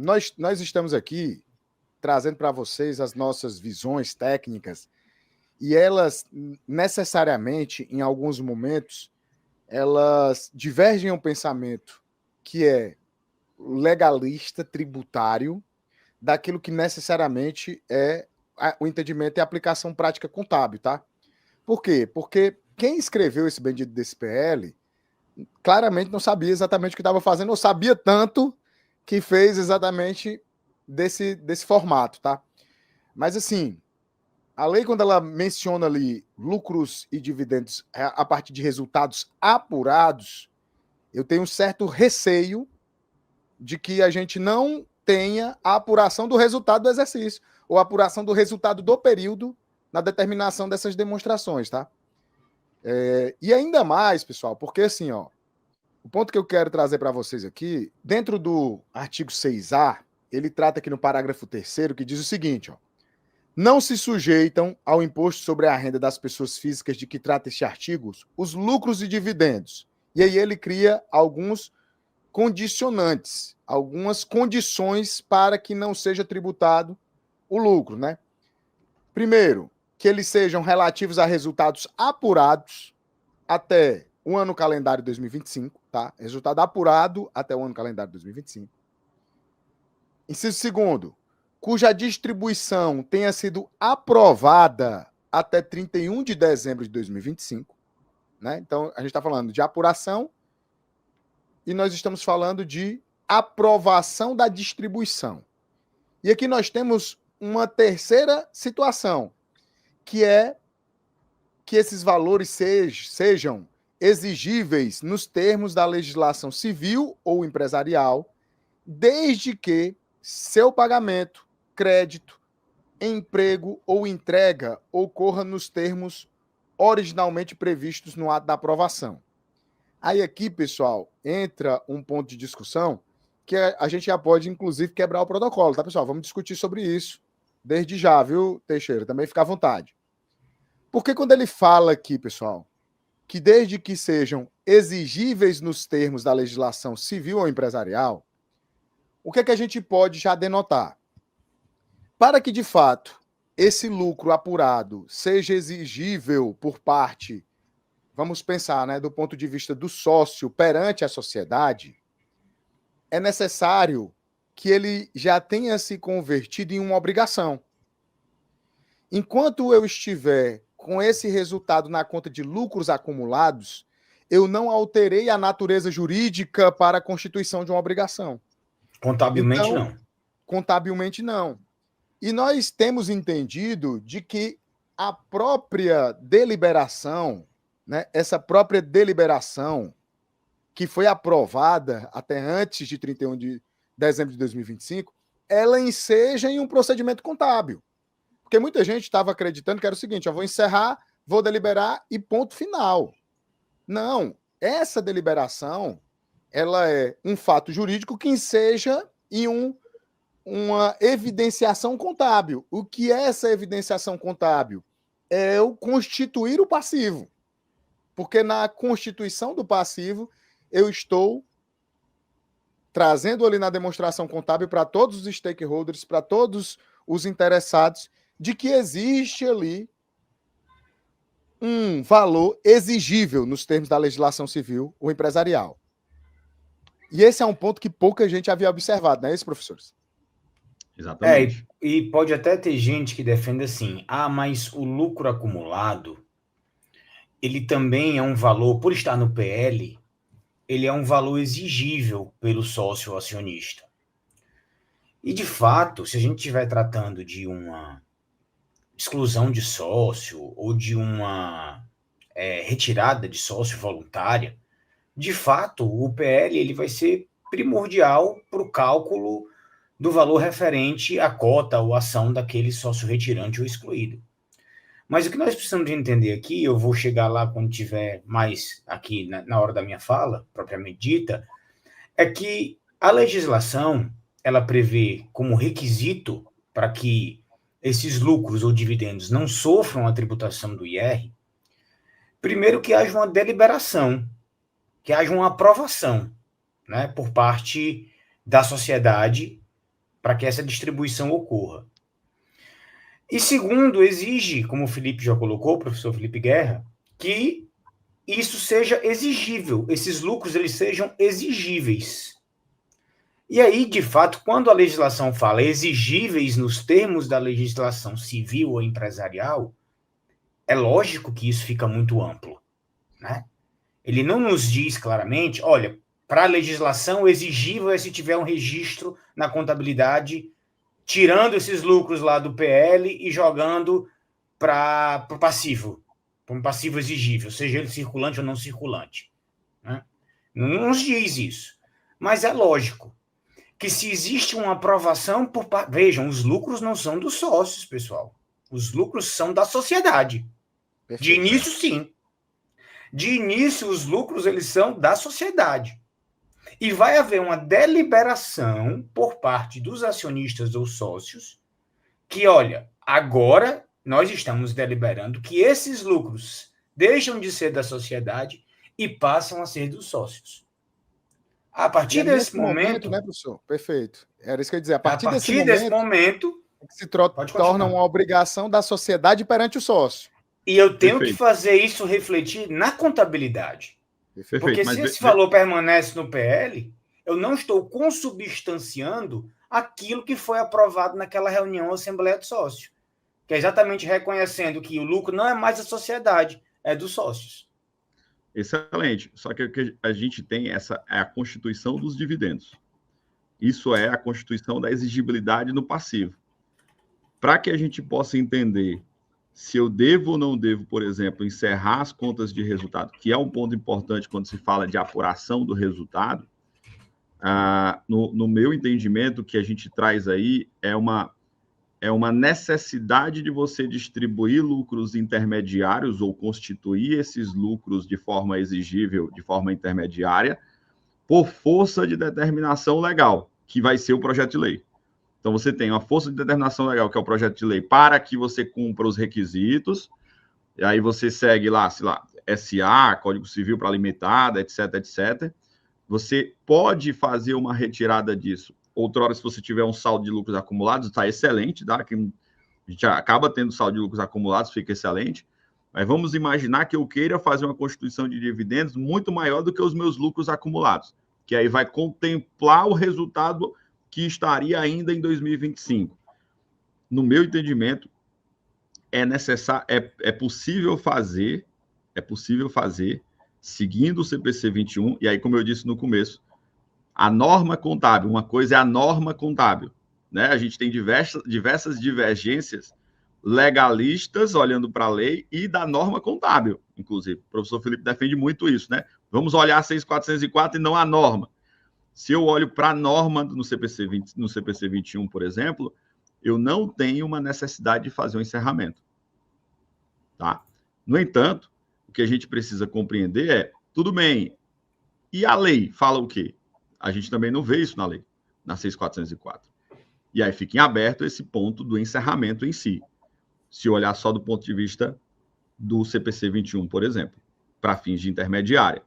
nós estamos aqui trazendo para vocês as nossas visões técnicas e elas, necessariamente, em alguns momentos, elas divergem um pensamento que é legalista, tributário, daquilo que necessariamente é o entendimento e a aplicação prática contábil, tá? Por quê? Porque quem escreveu esse bendito desse PL claramente não sabia exatamente o que estava fazendo, ou sabia tanto que fez exatamente desse formato, tá? Mas assim, a lei, quando ela menciona ali lucros e dividendos a partir de resultados apurados, eu tenho um certo receio de que a gente não tenha a apuração do resultado do exercício, ou a apuração do resultado do período na determinação dessas demonstrações, tá? E ainda mais, pessoal, porque assim, ó, o ponto que eu quero trazer para vocês aqui, dentro do artigo 6A, ele trata aqui no parágrafo 3º, que diz o seguinte, ó: não se sujeitam ao imposto sobre a renda das pessoas físicas de que trata este artigo os lucros e dividendos. E aí ele cria alguns condicionantes, algumas condições para que não seja tributado o lucro, né? Primeiro, que eles sejam relativos a resultados apurados até o ano calendário 2025, tá? Resultado apurado até o ano calendário 2025. Inciso segundo, cuja distribuição tenha sido aprovada até 31 de dezembro de 2025, né? Então, a gente está falando de apuração e nós estamos falando de aprovação da distribuição. E aqui nós temos uma terceira situação, que é que esses valores sejam exigíveis nos termos da legislação civil ou empresarial, desde que seu pagamento, crédito, emprego ou entrega ocorra nos termos originalmente previstos no ato da aprovação. Aí aqui, pessoal, entra um ponto de discussão que a gente já pode, inclusive, quebrar o protocolo, tá, pessoal? Vamos discutir sobre isso desde já, viu, Teixeira? Também fica à vontade. Porque quando ele fala aqui, pessoal, que desde que sejam exigíveis nos termos da legislação civil ou empresarial, o que é que a gente pode já denotar? Para que, de fato, esse lucro apurado seja exigível por parte, vamos pensar, né, do ponto de vista do sócio perante a sociedade, é necessário que ele já tenha se convertido em uma obrigação. Enquanto eu estiver com esse resultado na conta de lucros acumulados, eu não alterei a natureza jurídica para a constituição de uma obrigação. Contabilmente, então, não. Contabilmente, não. E nós temos entendido de que a própria deliberação, né, essa própria deliberação que foi aprovada até antes de 31 de dezembro de 2025, ela enseja em um procedimento contábil. Porque muita gente estava acreditando que era o seguinte, eu vou encerrar, vou deliberar e ponto final. Não, essa deliberação, ela é um fato jurídico que enseja em uma evidenciação contábil. O que é essa evidenciação contábil? É o constituir o passivo. Porque na constituição do passivo, eu estou trazendo ali na demonstração contábil para todos os stakeholders, para todos os interessados, de que existe ali um valor exigível nos termos da legislação civil ou empresarial. E esse é um ponto que pouca gente havia observado, não é isso, professores? Exatamente. E pode até ter gente que defende assim, mas o lucro acumulado, ele também é um valor, por estar no PL, ele é um valor exigível pelo sócio acionista. E, de fato, se a gente estiver tratando de uma exclusão de sócio ou de uma retirada de sócio voluntária, de fato, o PL ele vai ser primordial para o cálculo do valor referente à cota ou ação daquele sócio retirante ou excluído. Mas o que nós precisamos de entender aqui, eu vou chegar lá quando tiver mais aqui na hora da minha fala, propriamente dita, é que a legislação, ela prevê como requisito para que esses lucros ou dividendos não sofram a tributação do IR, primeiro que haja uma deliberação, que haja uma aprovação, né, por parte da sociedade para que essa distribuição ocorra. E segundo, exige, como o Felipe já colocou, o professor Felipe Guerra, que isso seja exigível, esses lucros eles sejam exigíveis. E aí, de fato, quando a legislação fala exigíveis nos termos da legislação civil ou empresarial, é lógico que isso fica muito amplo, né? Ele não nos diz claramente, olha, para a legislação exigível é se tiver um registro na contabilidade, tirando esses lucros lá do PL e jogando para o passivo, para um passivo exigível, seja ele circulante ou não circulante, né? Não nos diz isso. Mas é lógico que se existe uma aprovação por... Vejam, os lucros não são dos sócios, pessoal. Os lucros são da sociedade. Perfeito. De início, sim. De início, os lucros eles são da sociedade. E vai haver uma deliberação por parte dos acionistas ou sócios que, olha, agora nós estamos deliberando que esses lucros deixam de ser da sociedade e passam a ser dos sócios. A partir desse momento, né, professor? Perfeito. Era isso que eu ia dizer. A partir desse momento se torna uma obrigação da sociedade perante o sócio. E eu tenho que fazer isso refletir na contabilidade. Porque se esse valor permanece no PL, eu não estou consubstanciando aquilo que foi aprovado naquela reunião ou assembleia de sócio, que é exatamente reconhecendo que o lucro não é mais da sociedade, é dos sócios. Excelente. Só que o que a gente tem é a constituição dos dividendos. Isso é a constituição da exigibilidade no passivo. Para que a gente possa entender se eu devo ou não devo, por exemplo, encerrar as contas de resultado, que é um ponto importante quando se fala de apuração do resultado, no meu entendimento, o que a gente traz aí é uma necessidade de você distribuir lucros intermediários ou constituir esses lucros de forma exigível, de forma intermediária, por força de determinação legal, que vai ser o projeto de lei. Então, você tem uma força de determinação legal, que é o projeto de lei, para que você cumpra os requisitos, e aí você segue lá, sei lá, SA, Código Civil para limitada, etc, etc. Você pode fazer uma retirada disso. Outrora, se você tiver um saldo de lucros acumulados, está excelente, tá? Que a gente acaba tendo saldo de lucros acumulados, fica excelente. Mas vamos imaginar que eu queira fazer uma constituição de dividendos muito maior do que os meus lucros acumulados, que aí vai contemplar o resultado que estaria ainda em 2025. No meu entendimento, é necessário, é possível fazer, seguindo o CPC 21, e aí, como eu disse no começo, a norma contábil, uma coisa é a norma contábil, né? A gente tem diversas divergências legalistas, olhando para a lei, e da norma contábil, inclusive. O professor Felipe defende muito isso, né? Vamos olhar a 6.404 e não a norma. Se eu olho para a norma no CPC 21, por exemplo, eu não tenho uma necessidade de fazer um encerramento. Tá? No entanto, o que a gente precisa compreender é, tudo bem, e a lei fala o quê? A gente também não vê isso na lei, na 6.404. E aí fica em aberto esse ponto do encerramento em si. Se olhar só do ponto de vista do CPC 21, por exemplo, para fins de intermediária.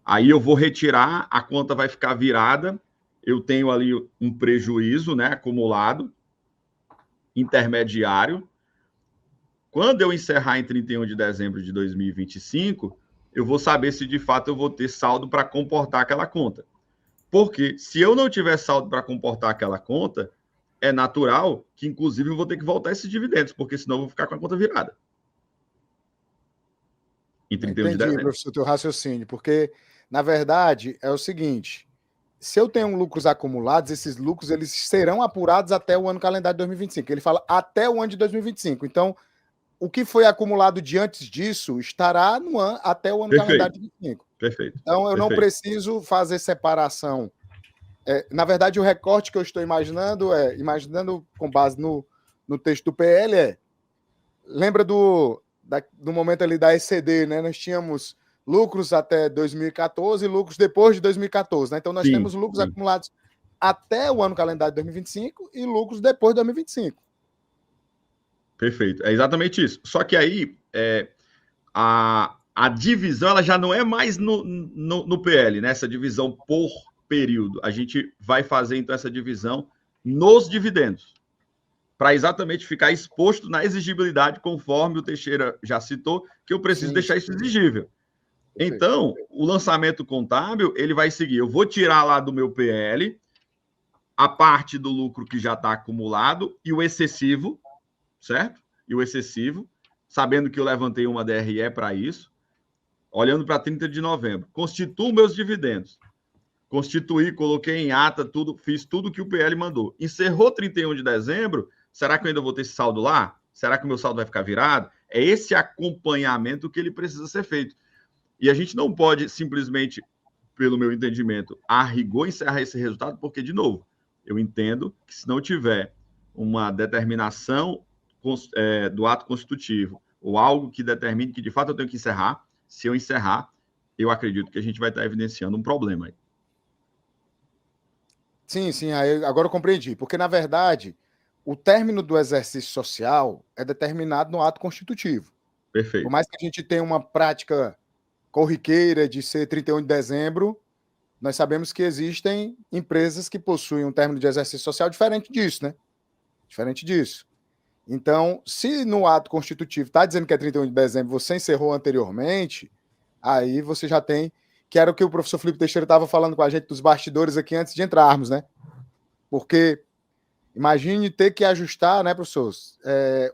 Aí eu vou retirar, a conta vai ficar virada, eu tenho ali um prejuízo, né, acumulado, intermediário. Quando eu encerrar em 31 de dezembro de 2025, eu vou saber se de fato eu vou ter saldo para comportar aquela conta. Porque se eu não tiver saldo para comportar aquela conta, é natural que, inclusive, eu vou ter que voltar esses dividendos, porque senão eu vou ficar com a conta virada. Em 31 de dezembro. Professor, teu raciocínio, porque, na verdade, é o seguinte, se eu tenho lucros acumulados, esses lucros eles serão apurados até o ano calendário de 2025. Ele fala até o ano de 2025. Então, o que foi acumulado de antes disso estará no ano, até o ano calendário de 2025. Perfeito. Então, eu não preciso fazer separação. Na verdade, o recorte que eu estou imaginando com base no texto do PL, lembra do momento ali da ECD, né? Nós tínhamos lucros até 2014 e lucros depois de 2014, né? Então, nós temos lucros acumulados até o ano calendário de 2025 e lucros depois de 2025. Perfeito. É exatamente isso. Só que aí, a divisão ela já não é mais no PL, né? Essa divisão por período. A gente vai fazer, então, essa divisão nos dividendos, para exatamente ficar exposto na exigibilidade, conforme o Teixeira já citou, que eu preciso deixar isso exigível. Então, o lançamento contábil, ele vai seguir. Eu vou tirar lá do meu PL a parte do lucro que já está acumulado e o excessivo, certo? E o excessivo, sabendo que eu levantei uma DRE para isso, olhando para 30 de novembro. Constituo meus dividendos. Constituí, coloquei em ata, tudo, fiz tudo que o PL mandou. Encerrou 31 de dezembro, será que eu ainda vou ter esse saldo lá? Será que o meu saldo vai ficar virado? É esse acompanhamento que ele precisa ser feito. E a gente não pode simplesmente, pelo meu entendimento, a rigor encerrar esse resultado, porque, de novo, eu entendo que se não tiver uma determinação do ato constitutivo ou algo que determine que, de fato, eu tenho que encerrar, se eu encerrar, eu acredito que a gente vai estar evidenciando um problema aí. Sim, agora eu compreendi. Porque, na verdade, o término do exercício social é determinado no ato constitutivo. Perfeito. Por mais que a gente tenha uma prática corriqueira de ser 31 de dezembro, nós sabemos que existem empresas que possuem um término de exercício social diferente disso, né? Diferente disso. Então, se no ato constitutivo está dizendo que é 31 de dezembro, você encerrou anteriormente, aí você já tem, que era o que o professor Felipe Teixeira estava falando com a gente dos bastidores aqui antes de entrarmos, né? Porque imagine ter que ajustar, né, professor,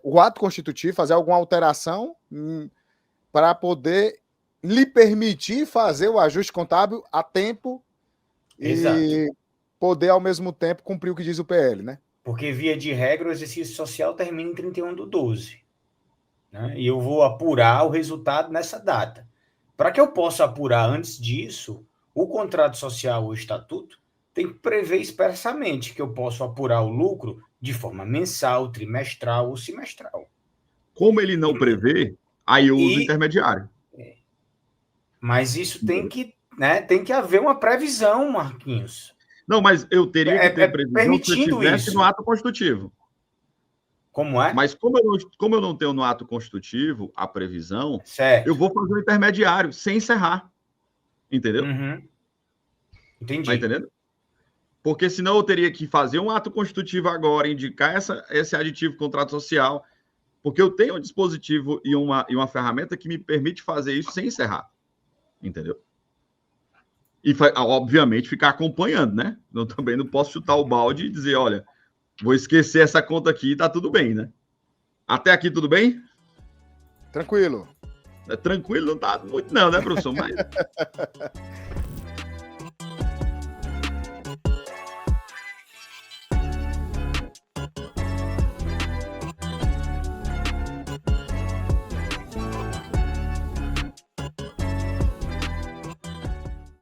o ato constitutivo, fazer alguma alteração para poder lhe permitir fazer o ajuste contábil a tempo. Exato. E poder, ao mesmo tempo, cumprir o que diz o PL, né? Porque, via de regra, o exercício social termina em 31/12. Né? E eu vou apurar o resultado nessa data. Para que eu possa apurar antes disso, o contrato social ou estatuto tem que prever expressamente que eu posso apurar o lucro de forma mensal, trimestral ou semestral. Como ele não prevê, aí eu uso intermediário. Mas isso tem que, né, tem que haver uma previsão, Marquinhos. Não, mas eu teria que ter previsão permitindo se eu tivesse isso no ato constitutivo. Como é? Mas como eu não tenho no ato constitutivo a previsão, certo, eu vou fazer o intermediário sem encerrar. Entendeu? Entendi. Tá entendendo? Porque senão eu teria que fazer um ato constitutivo agora, indicar esse aditivo contrato social, porque eu tenho um dispositivo e uma ferramenta que me permite fazer isso sem encerrar. Entendeu? E, obviamente, ficar acompanhando, né? Eu também não posso chutar o balde e dizer, olha, vou esquecer essa conta aqui e tá tudo bem, né? Até aqui tudo bem? Tranquilo. Tranquilo não tá muito não, né, professor? Mas